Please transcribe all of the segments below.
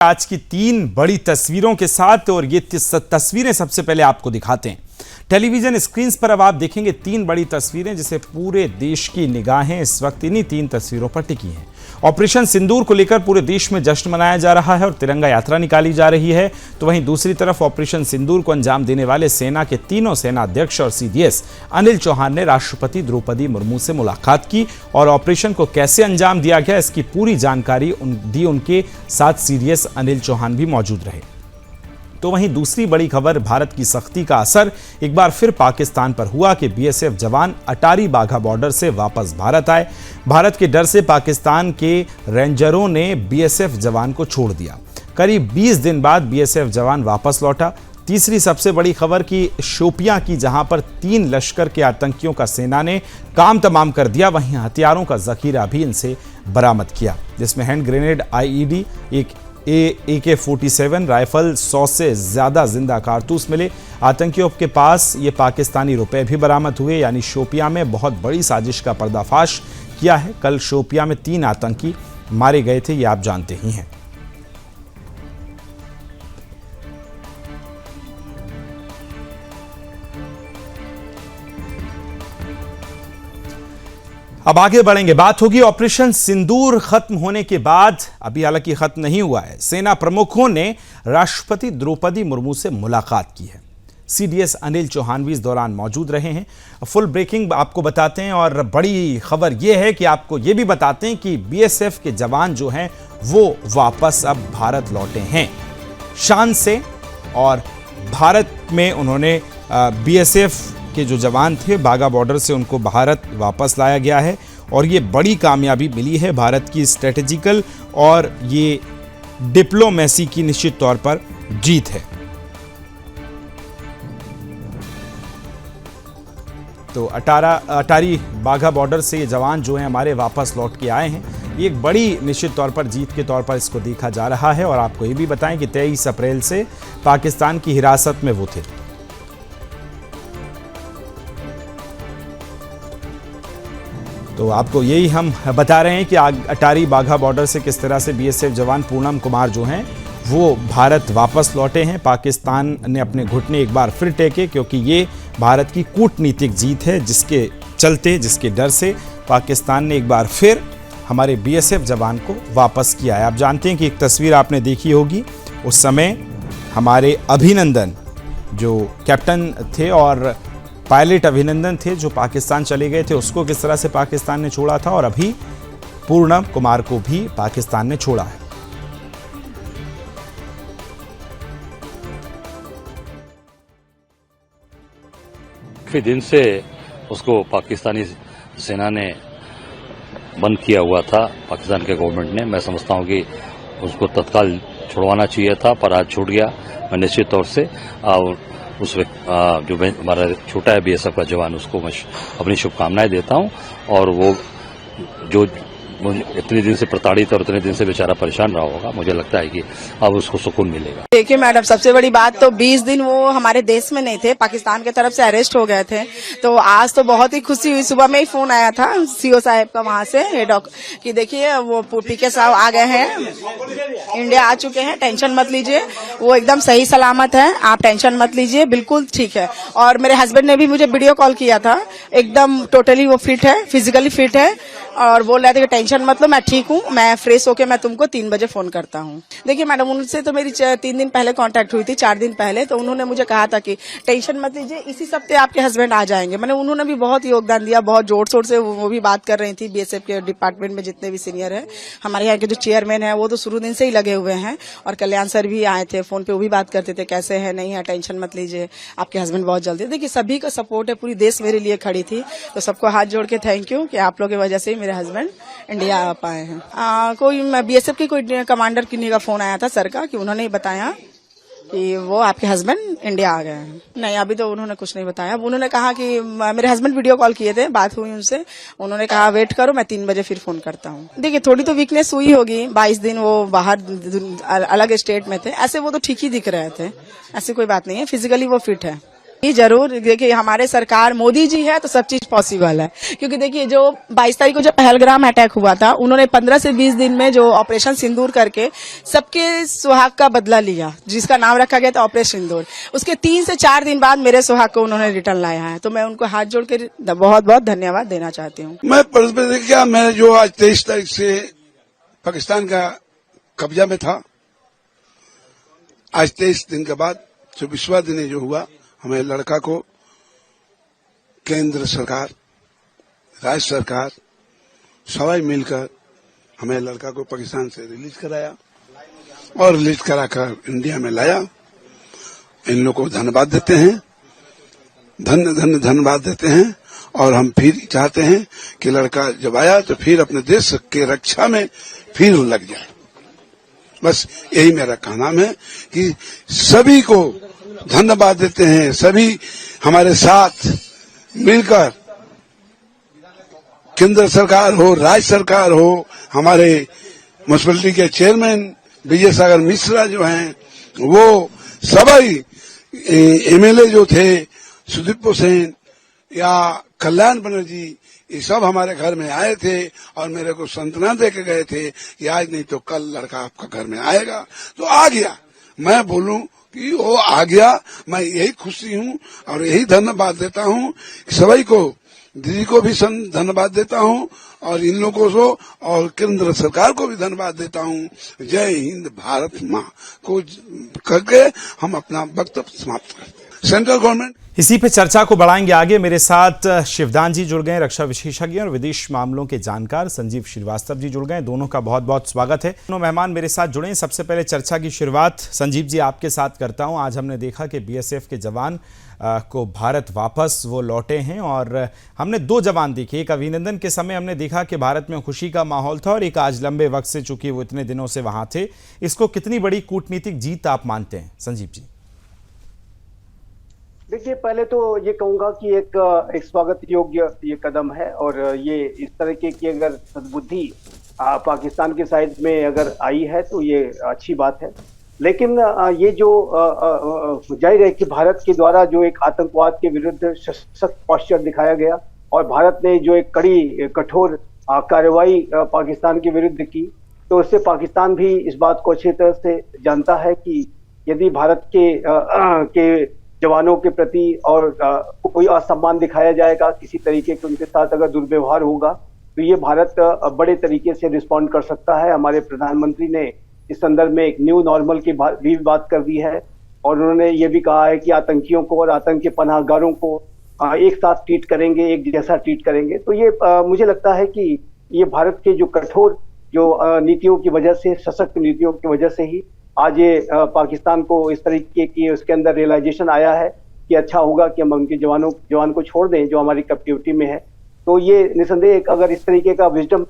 आज की तीन बड़ी तस्वीरों के साथ, और ये तस्वीरें सबसे पहले आपको दिखाते हैं। टेलीविजन स्क्रीन पर अब आप देखेंगे तीन बड़ी तस्वीरें जिसे पूरे देश की निगाहें इस वक्त इन्हीं तीन तस्वीरों पर टिकी हैं। ऑपरेशन सिंदूर को लेकर पूरे देश में जश्न मनाया जा रहा है और तिरंगा यात्रा निकाली जा रही है, तो वहीं दूसरी तरफ ऑपरेशन सिंदूर को अंजाम देने वाले सेना के तीनों सेनाध्यक्ष और सीडीएस अनिल चौहान ने राष्ट्रपति द्रौपदी मुर्मू से मुलाकात की और ऑपरेशन को कैसे अंजाम दिया गया इसकी पूरी जानकारी दी। उनके साथ सीडीएस अनिल चौहान भी मौजूद रहे। तो वहीं दूसरी बड़ी खबर, भारत की सख्ती का असर एक बार फिर पाकिस्तान पर हुआ कि बीएसएफ जवान अटारी बाघा बॉर्डर से वापस भारत आए। भारत के डर से पाकिस्तान के रेंजरों ने बीएसएफ जवान को छोड़ दिया। करीब 20 दिन बाद बीएसएफ जवान वापस लौटा। तीसरी सबसे बड़ी खबर की शोपियां की, जहां पर 3 लश्कर के आतंकियों का सेना ने काम तमाम कर दिया, वहीं हथियारों का जखीरा भी इनसे बरामद किया, जिसमें हैंड ग्रेनेड, आईईडी, एक AK-47 राइफल, 100 से ज्यादा जिंदा कारतूस मिले। आतंकियों के पास ये पाकिस्तानी रुपए भी बरामद हुए। यानी शोपियां में बहुत बड़ी साजिश का पर्दाफाश किया है। कल शोपियां में 3 आतंकी मारे गए थे, ये आप जानते ही हैं। अब आगे बढ़ेंगे, बात होगी ऑपरेशन सिंदूर खत्म होने के बाद। अभी हालांकि खत्म नहीं हुआ है। सेना प्रमुखों ने राष्ट्रपति द्रौपदी मुर्मू से मुलाकात की है। सीडीएस अनिल चौहान भी इस दौरान मौजूद रहे हैं। फुल ब्रेकिंग आपको बताते हैं, और बड़ी खबर यह है कि आपको यह भी बताते हैं कि बीएसएफ के जवान जो हैं वो वापस अब भारत लौटे हैं शान से। और भारत में उन्होंने बीएसएफ के जो जवान थे बाघा बॉर्डर से, उनको भारत वापस लाया गया है। और ये बड़ी कामयाबी मिली है, भारत की स्ट्रेटेजिकल और ये डिप्लोमेसी की निश्चित तौर पर जीत है। तो अटारी बाघा बॉर्डर से ये जवान जो हैं हमारे वापस लौट के आए हैं। ये एक बड़ी निश्चित तौर पर जीत के तौर पर इसको देखा जा रहा है। और आपको ये भी बताएं कि 23 अप्रैल से पाकिस्तान की हिरासत में वो थे। तो आपको यही हम बता रहे हैं कि अटारी बाघा बॉर्डर से किस तरह से बीएसएफ जवान पूनम कुमार जो हैं वो भारत वापस लौटे हैं। पाकिस्तान ने अपने घुटने एक बार फिर टेके, क्योंकि ये भारत की कूटनीतिक जीत है, जिसके चलते, जिसके डर से पाकिस्तान ने एक बार फिर हमारे बीएसएफ जवान को वापस किया है। आप जानते हैं कि एक तस्वीर आपने देखी होगी, उस समय हमारे अभिनंदन जो कैप्टन थे और पायलट अभिनंदन थे जो पाकिस्तान चले गए थे, उसको किस तरह से पाकिस्तान ने छोड़ा था, और अभी पूनम कुमार को भी पाकिस्तान ने छोड़ा है। काफी दिन से उसको पाकिस्तानी सेना ने बंद किया हुआ था, पाकिस्तान के गवर्नमेंट ने। मैं समझता हूं कि उसको तत्काल छुड़वाना चाहिए था, पर आज छूट गया। मैं निश्चित तौर से और उस जो हमारा छोटा है बीएसएफ का जवान, उसको मैं अपनी शुभकामनाएं देता हूं। और वो जो इतने दिन से प्रताड़ित और इतने दिन से बेचारा परेशान रहा होगा, मुझे लगता है कि अब उसको सुकून मिलेगा। देखिए मैडम, सबसे बड़ी बात तो 20 दिन वो हमारे देश में नहीं थे, पाकिस्तान की तरफ से अरेस्ट हो गए थे। तो आज तो बहुत ही खुशी हुई। सुबह में ही फोन आया था सीओ साहब का वहां से कि देखिए वो पीके साहब आ गए हैं, इंडिया आ चुके हैं, टेंशन मत लीजिए, वो एकदम सही सलामत है, आप टेंशन मत लीजिए, बिल्कुल ठीक है। और मेरे हस्बैंड ने भी मुझे वीडियो कॉल किया था, एकदम टोटली वो फिट है, फिजिकली फिट है, और बोल रहे थे कि टेंशन मत लो, मैं ठीक हूँ, मैं फ्रेश होके मैं तुमको 3 बजे फोन करता हूँ। देखिए मैडम, उनसे तो मेरी 3 दिन पहले कांटेक्ट हुई थी, 4 दिन पहले। तो उन्होंने मुझे कहा था कि टेंशन मत लीजिए, इसी सप्ताह आपके हस्बैंड आ जाएंगे। मैंने उन्होंने भी बहुत योगदान दिया, बहुत जोर शोर से वो भी बात कर रही थी। बीएसएफ के डिपार्टमेंट में जितने भी सीनियर है, हमारे यहाँ के जो चेयरमैन है, वो तो शुरू दिन से ही लगे हुए हैं। और कल्याण सर भी आए थे, फोन पे वो भी बात करते थे, कैसे है, नहीं है, टेंशन मत लीजिए, आपके हस्बैंड बहुत जल्दी। देखिए सभी का सपोर्ट है, पूरी देश मेरे लिए खड़ी थी। तो सबको हाथ जोड़ के थैंक यू कि आप लोगों की वजह से ही मेरे हस्बैंड इंडिया आ पाए हैं। कोई बीएसएफ के कोई कमांडर किन्हीं का फोन आया था सर का, कि उन्होंने बताया कि वो आपके हस्बैंड इंडिया आ गए हैं। नहीं, अभी तो उन्होंने कुछ नहीं बताया। उन्होंने कहा कि मेरे हस्बैंड वीडियो कॉल किए थे, बात हुई उनसे, उन्होंने कहा वेट करो, मैं 3 बजे फिर फोन करता हूँ। देखिए थोड़ी तो वीकनेस हुई होगी, 22 दिन वो बाहर अलग स्टेट में थे, ऐसे वो तो ठीक ही दिख रहे थे, ऐसी कोई बात नहीं है, फिजिकली वो फिट है। ये जरूर देखिए, हमारे सरकार मोदी जी है तो सब चीज पॉसिबल है। क्योंकि देखिए, जो 22 तारीख को जो पहलगाम अटैक हुआ था, उन्होंने 15 से 20 दिन में जो ऑपरेशन सिंदूर करके सबके सुहाग का बदला लिया, जिसका नाम रखा गया था ऑपरेशन सिंदूर। उसके 3 से 4 दिन बाद मेरे सुहाग को उन्होंने रिटर्न लाया है, तो मैं उनको हाथ जोड़ के बहुत बहुत धन्यवाद देना चाहती हूँ। मैं जो आज 23 तारीख से पाकिस्तान का कब्जा में था, आज 23 दिन के बाद 24वां दिन जो हुआ, हमें लड़का को केंद्र सरकार, राज्य सरकार सभी मिलकर हमें लड़का को पाकिस्तान से रिलीज कराया और रिलीज कराकर इंडिया में लाया। इन लोगों को धन्यवाद देते हैं, धन्यवाद देते हैं। और हम फिर चाहते हैं कि लड़का जब आया तो फिर अपने देश के रक्षा में फिर लग जाए। बस यही मेरा कहना है कि सभी को धन्यवाद देते हैं। सभी हमारे साथ मिलकर, केंद्र सरकार हो, राज्य सरकार हो, हमारे म्युनिसिपैलिटी के चेयरमैन विजय सागर मिश्रा जो हैं, वो सभी एमएलए जो थे, सुदीप सेन या कल्याण बनर्जी, ये सब हमारे घर में आए थे और मेरे को सांत्वना दे के गए थे कि आज नहीं तो कल लड़का आपका घर में आएगा। तो आ गया। मैं बोलूं कि वो आ गया, मैं यही खुशी हूं और यही धन्यवाद देता हूं। सभी को, दीदी को भी धन्यवाद देता हूं और इन लोगों को और केंद्र सरकार को भी धन्यवाद देता हूं। जय हिंद, भारत माँ को करके हम अपना वक्तव्य समाप्त करते हैं। सेंट्रल गवर्नमेंट इसी पे चर्चा को बढ़ाएंगे आगे। मेरे साथ शिवदान जी जुड़ गए, रक्षा विशेषज्ञ और विदेश मामलों के जानकार संजीव श्रीवास्तव जी जुड़ गए। दोनों का बहुत बहुत स्वागत है। दोनों मेहमान मेरे साथ जुड़े हैं। सबसे पहले चर्चा की शुरुआत संजीव जी आपके साथ करता हूं। आज हमने देखा कि बीएसएफ के जवान को भारत वापस वो लौटे हैं और हमने 2 जवान देखे। एक अभिनंदन के समय हमने देखा कि भारत में खुशी का माहौल था और एक आज लंबे वक्त से, चूंकि वो इतने दिनों से वहां थे। इसको कितनी बड़ी कूटनीतिक जीत आप मानते हैं संजीव जी? देखिए, पहले तो ये कहूंगा कि एक स्वागत योग्य ये कदम है और ये इस तरह की अगर सद्बुद्धि पाकिस्तान की साइड में अगर आई है तो ये अच्छी बात है। लेकिन ये जो जाहिर है कि भारत के द्वारा जो एक आतंकवाद के विरुद्ध सख्त पोस्चर दिखाया गया और भारत ने जो एक कड़ी कठोर कार्रवाई पाकिस्तान के विरुद्ध की, तो उससे पाकिस्तान भी इस बात को अच्छी तरह से जानता है कि यदि भारत के जवानों के प्रति और कोई असम्मान दिखाया जाएगा, किसी तरीके के उनके साथ अगर दुर्व्यवहार होगा, तो ये भारत बड़े तरीके से रिस्पॉन्ड कर सकता है। हमारे प्रधानमंत्री ने इस संदर्भ में एक न्यू नॉर्मल की भी बात कर दी है और उन्होंने ये भी कहा है कि आतंकियों को और आतंक के पनाहगारों को एक साथ ट्रीट करेंगे, एक जैसा ट्रीट करेंगे। तो ये मुझे लगता है कि ये भारत के जो कठोर जो नीतियों की वजह से, सशक्त नीतियों की वजह से ही आज ये पाकिस्तान को इस तरीके की उसके अंदर रियलाइजेशन आया है कि अच्छा होगा कि हम उनके जवान को छोड़ दें जो हमारी कैप्टिविटी में है। तो ये निसंदेह अगर इस तरीके का विजडम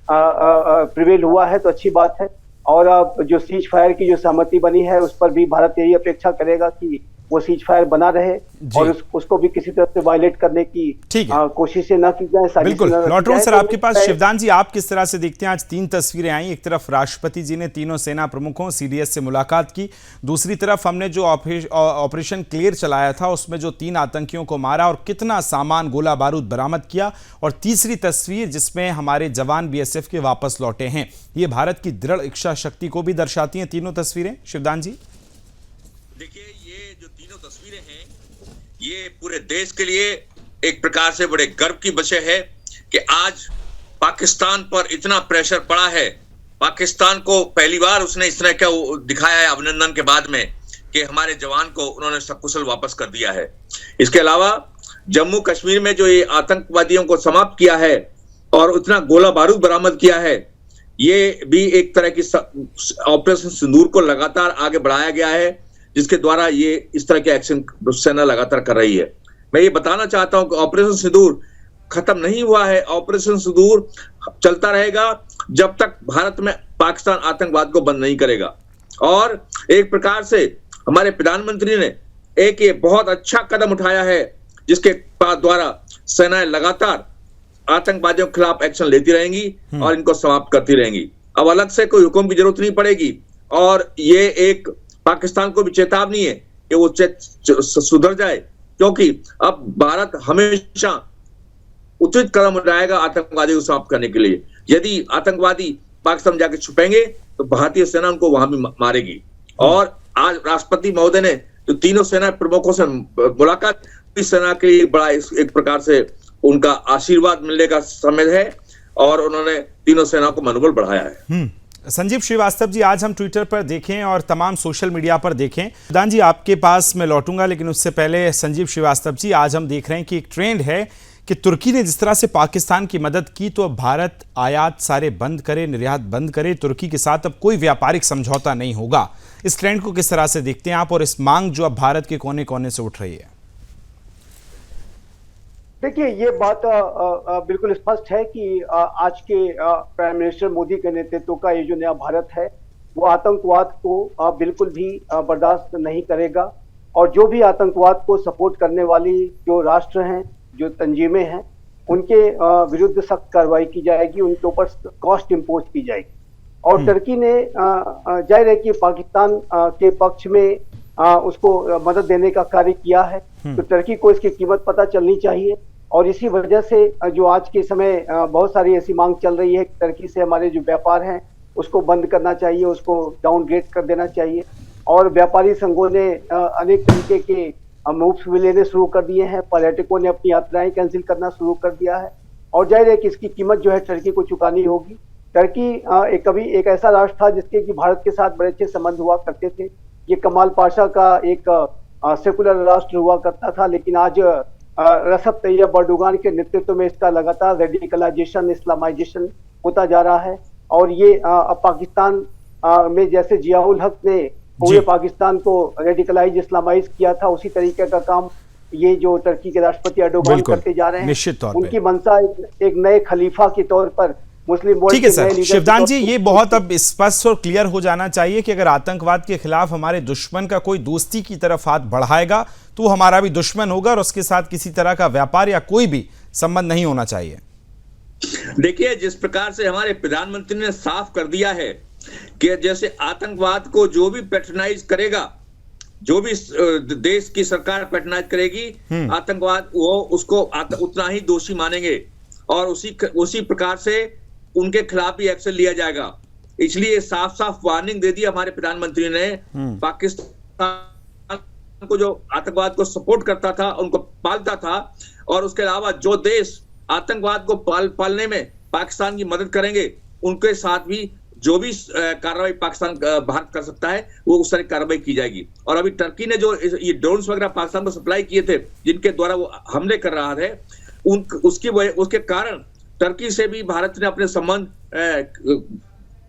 प्रिवेल हुआ है तो अच्छी बात है। और अब जो सीज फायर की जो सहमति बनी है, उस पर भी भारत यही अपेक्षा करेगा कि वो सीज फायर बना रहे और उसको भी किसी तरह से वायलेट करने की कोशिशें न की जाए। बिल्कुल, लौट रहा हूं सर आपके पास। शिवदान जी, आप किस तरह से देखते हैं? आज 3 तस्वीरें आई। एक तरफ राष्ट्रपति जी ने तीनों सेना प्रमुखों सीडीएस से मुलाकात की, दूसरी तरफ हमने जो ऑपरेशन क्लियर चलाया था उसमें जो 3 आतंकियों को मारा और कितना सामान, गोला बारूद बरामद किया, और तीसरी तस्वीर जिसमें हमारे जवान बीएसएफ के वापस लौटे हैं। ये भारत की दृढ़ इच्छा शक्ति को भी दर्शाती हैं तीनों तस्वीरें। शिवदान जी देखिए, ये जो तीनों तस्वीरें हैं, ये पूरे देश के लिए एक प्रकार से बड़े गर्व की विषय है कि आज पाकिस्तान पर इतना प्रेशर पड़ा है। पाकिस्तान को पहली बार उसने इस तरह का दिखाया है अभिनंदन के बाद में कि हमारे जवान को उन्होंने सकुशल वापस कर दिया है। इसके अलावा जम्मू कश्मीर में जो ये आतंकवादियों को समाप्त किया है और उतना गोला बारूद बरामद किया है, ये भी एक तरह की ऑपरेशन सिंदूर को लगातार आगे बढ़ाया गया है, जिसके द्वारा ये इस तरह के एक्शन सेना लगातार कर रही है। मैं ये बताना चाहता हूं कि ऑपरेशन सिंदूर खत्म नहीं हुआ है। ऑपरेशन सिंदूर चलता रहेगा जब तक भारत में पाकिस्तान आतंकवाद को बंद नहीं करेगा। और एक प्रकार से हमारे प्रधानमंत्री ने एक ये बहुत अच्छा कदम उठाया है, जिसके द्वारा सेनाएं लगातार आतंकवादियों के खिलाफ एक्शन लेती रहेंगी और इनको समाप्त करती रहेंगी। अब अलग से कोई हुक्म की जरूरत नहीं पड़ेगी और ये एक पाकिस्तान को भी चेतावनी है कि वो सुधर जाए क्योंकि अब भारत हमेशा उचित कदम उठाएगा आतंकवादी को समाप्त करने के लिए। यदि आतंकवादी पाकिस्तान जाके छुपेंगे तो भारतीय सेना उनको वहां भी मारेगी। और आज राष्ट्रपति महोदय ने जो तीनों सेना प्रमुखों से मुलाकात, इस सेना के लिए बड़ा एक प्रकार से उनका आशीर्वाद मिलने का समय है और उन्होंने तीनों सेना को मनोबल बढ़ाया है। संजीव श्रीवास्तव जी, आज हम ट्विटर पर देखें और तमाम सोशल मीडिया पर देखें, शिवदान जी आपके पास मैं लौटूंगा, लेकिन उससे पहले संजीव श्रीवास्तव जी, आज हम देख रहे हैं कि एक ट्रेंड है कि तुर्की ने जिस तरह से पाकिस्तान की मदद की तो अब भारत आयात सारे बंद करे, निर्यात बंद करे, तुर्की के साथ अब कोई व्यापारिक समझौता नहीं होगा। इस ट्रेंड को किस तरह से देखते हैं आप और इस मांग जो अब भारत के कोने कोने से उठ रही है? देखिए, ये बात बिल्कुल स्पष्ट है कि आज के प्राइम मिनिस्टर मोदी के नेतृत्व का ये जो नया भारत है वो आतंकवाद को बिल्कुल भी बर्दाश्त नहीं करेगा और जो भी आतंकवाद को सपोर्ट करने वाली जो राष्ट्र हैं, जो तंजीमें हैं, उनके विरुद्ध सख्त कार्रवाई की जाएगी, उनके ऊपर कॉस्ट इम्पोज की जाएगी। और टर्की ने जाहिर है कि पाकिस्तान के पक्ष में उसको मदद देने का कार्य किया है, तो टर्की को इसकी कीमत पता चलनी चाहिए। और इसी वजह से जो आज के समय बहुत सारी ऐसी मांग चल रही है, टर्की से हमारे जो व्यापार हैं उसको बंद करना चाहिए, उसको डाउनग्रेड कर देना चाहिए। और व्यापारी संघों ने अनेक तरीके के मूव्स भी लेने शुरू कर दिए हैं, पर्यटकों ने अपनी यात्राएं कैंसिल करना शुरू कर दिया है और जाहिर है कि इसकी कीमत जो है टर्की को चुकानी होगी। टर्की कभी एक ऐसा राष्ट्र था जिसके कि भारत के साथ बड़े अच्छे संबंध हुआ करते थे। ये कमाल पाशा का एक सेकुलर राष्ट्र हुआ करता था, लेकिन आज रसब तैयब अर्दोगान के नेतृत्व में इसका लगातार रेडिकलाइजेशन, इस्लामाइजेशन होता जा रहा है। और ये अब पाकिस्तान में जैसे जियाउल हक ने पूरे पाकिस्तान को रेडिकलाइज, इस्लामाइज किया था, उसी तरीके का काम ये जो टर्की के राष्ट्रपति अर्दोगान करते जा रहे हैं। उनकी मंशा एक नए खलीफा के तौर पर मुस्लिम वर्ल्ड ठीक है सर। शिवदान जी, ये बहुत अब स्पष्ट और क्लियर हो जाना चाहिए कि अगर आतंकवाद के खिलाफ हमारे दुश्मन का कोई दोस्ती की तरफ हाथ बढ़ाएगा तो वो हमारा भी दुश्मन होगा और उसके साथ किसी तरह का व्यापार या कोई भी संबंध नहीं होना चाहिए। देखिए, जिस प्रकार से हमारे प्रधानमंत्री ने साफ कर दिया है कि जैसे आतंकवाद को जो भी पैट्रोनाइज करेगा, जो भी देश की सरकार पैट्रोनाइज करेगी आतंकवाद, वो उसको उतना ही दोषी मानेंगे और उसी प्रकार से उनके खिलाफ भी एक्शन लिया जाएगा। इसलिए साफ साफ वार्निंग दे दी हमारे प्रधानमंत्री ने। पाकिस्तान को जो आतंकवाद को सपोर्ट करता था, उनको पालता था, और उसके अलावा जो देश आतंकवाद को पालने में पाकिस्तान की मदद करेंगे, उनके साथ भी जो भी कार्रवाई पाकिस्तान भारत कर सकता है वो उस तरह कार्रवाई की जाएगी। और अभी टर्की ने जो ये ड्रोन्स वगैरह पाकिस्तान को सप्लाई किए थे, जिनके द्वारा वो हमले कर रहा है, उसके कारण टर्की से भी भारत ने अपने संबंध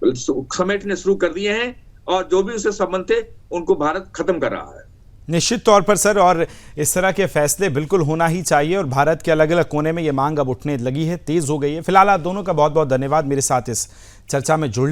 समेटने शुरू कर दिए हैं और जो भी उससे संबंध थे उनको भारत खत्म कर रहा है। निश्चित तौर पर सर, और इस तरह के फैसले बिल्कुल होना ही चाहिए और भारत के अलग अलग कोने में ये मांग अब उठने लगी है, तेज हो गई है। फिलहाल आप दोनों का बहुत बहुत धन्यवाद मेरे साथ इस चर्चा में जुड़